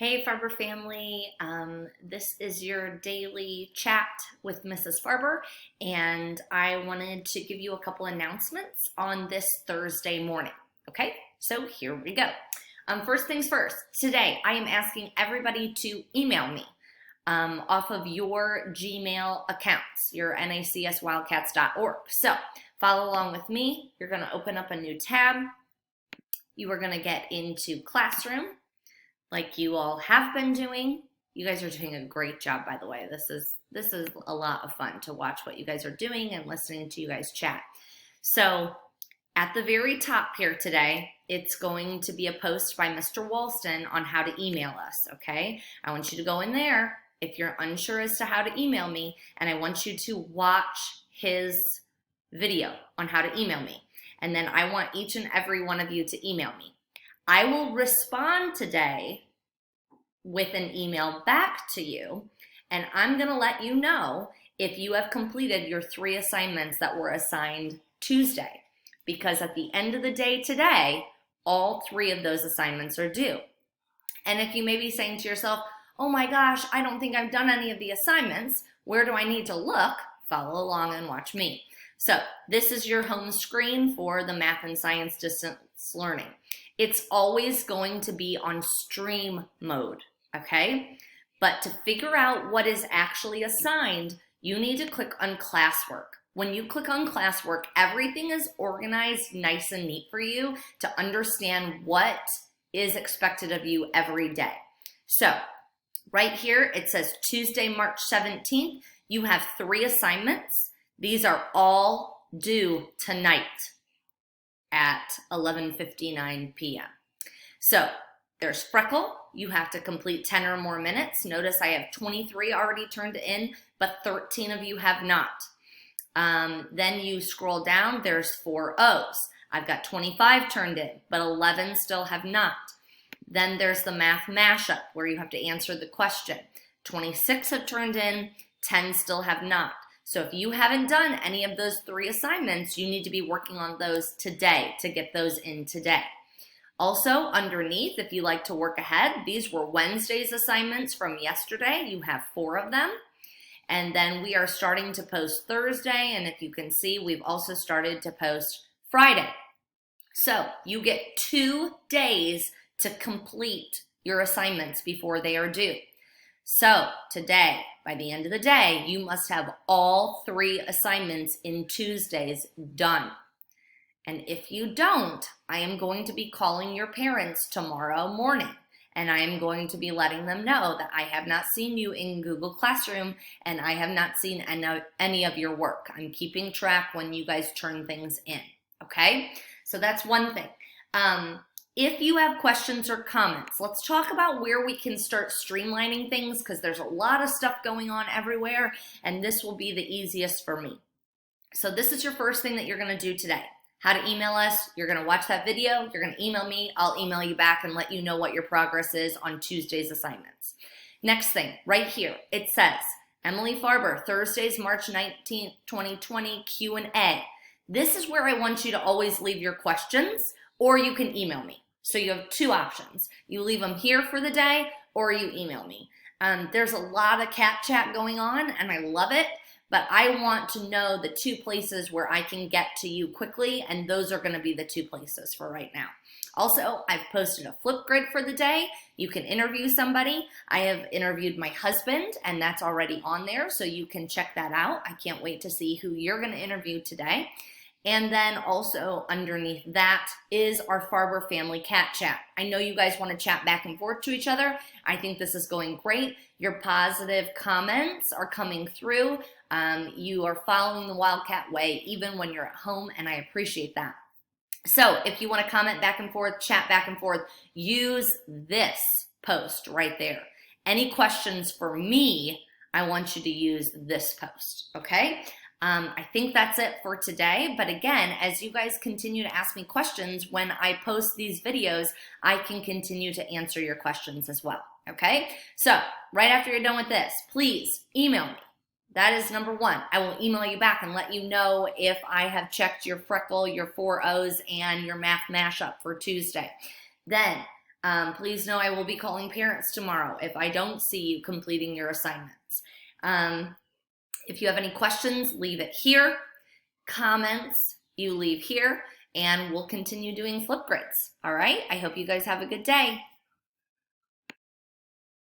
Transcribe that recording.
Hey Farber family, this is your daily chat with Mrs. Farber, and I wanted to give you a couple announcements on this Thursday morning. Okay, so here we go. First things first, today I am asking everybody to email me off of your Gmail accounts, your nacswildcats.org. So follow along with me. You're going to open up a new tab. You are going to get into Classroom, like you all have been doing. You guys are doing a great job, by the way. This is a lot of fun to watch what you guys are doing and listening to you guys chat. So at the very top here today, it's going to be a post by Mr. Walston on how to email us, okay? I want you to go in there if you're unsure as to how to email me, and I want you to watch his video on how to email me. And then I want each and every one of you to email me. I will respond today with an email back to you, and I'm going to let you know if you have completed your 3 assignments that were assigned Tuesday, because at the end of the day today, all 3 of those assignments are due. And if you may be saying to yourself, oh my gosh, I don't think I've done any of the assignments, where do I need to look? Follow along and watch me. So this is your home screen for the Math and Science Distance Learning. It's always going to be on stream mode, okay? But to figure out what is actually assigned, you need to click on classwork. When you click on classwork, everything is organized nice and neat for you to understand what is expected of you every day. So right here, it says Tuesday, March 17th, you have 3 assignments. These are all due tonight at 11:59 p.m. So there's Freckle. You have to complete 10 or more minutes. Notice I have 23 already turned in, but 13 of you have not. Then you scroll down, there's 4 O's. I've got 25 turned in, but 11 still have not. Then there's the math mashup where you have to answer the question. 26 have turned in, 10 still have not. So if you haven't done any of those 3 assignments, you need to be working on those today to get those in today. Also, underneath, if you like to work ahead, these were Wednesday's assignments from yesterday. You have 4 of them. And then we are starting to post Thursday, and if you can see, we've also started to post Friday. So you get 2 days to complete your assignments before they are due. So today, by the end of the day, you must have all 3 assignments in Tuesdays done. And if you don't, I am going to be calling your parents tomorrow morning, and I am going to be letting them know that I have not seen you in Google Classroom and I have not seen any of your work. I'm keeping track when you guys turn things in, okay? So that's one thing. If you have questions or comments, let's talk about where we can start streamlining things, because there's a lot of stuff going on everywhere, and this will be the easiest for me. So this is your first thing that you're going to do today. How to email us. You're going to watch that video. You're going to email me. I'll email you back and let you know what your progress is on Tuesday's assignments. Next thing, right here, it says, Emily Farber, Thursdays, March 19th, 2020, Q&A. This is where I want you to always leave your questions, or you can email me. So you have 2 options. You leave them here for the day, or you email me. There's a lot of cat chat going on, and I love it, but I want to know the 2 places where I can get to you quickly, and those are going to be the 2 places for right now. Also, I've posted a Flipgrid for the day. You can interview somebody. I have interviewed my husband, and that's already on there, so you can check that out. I can't wait to see who you're going to interview today. And then also underneath that is our Farber family cat chat. I know you guys want to chat back and forth to each other. I think this is going great. Your positive comments are coming through. You are following the Wildcat way even when you're at home, and I appreciate that. So if you want to comment back and forth, chat back and forth, use this post right there. Any questions for me, I want you to use this post, okay? I think that's it for today, but again, as you guys continue to ask me questions, when I post these videos, I can continue to answer your questions as well, okay? So, right after you're done with this, please email me. That is number 1. I will email you back and let you know if I have checked your Freckle, your 4 O's, and your math mashup for Tuesday. Then, Please know I will be calling parents tomorrow if I don't see you completing your assignments. If you have any questions, leave it here. Comments, you leave here, and we'll continue doing Flipgrids. All right? I hope you guys have a good day.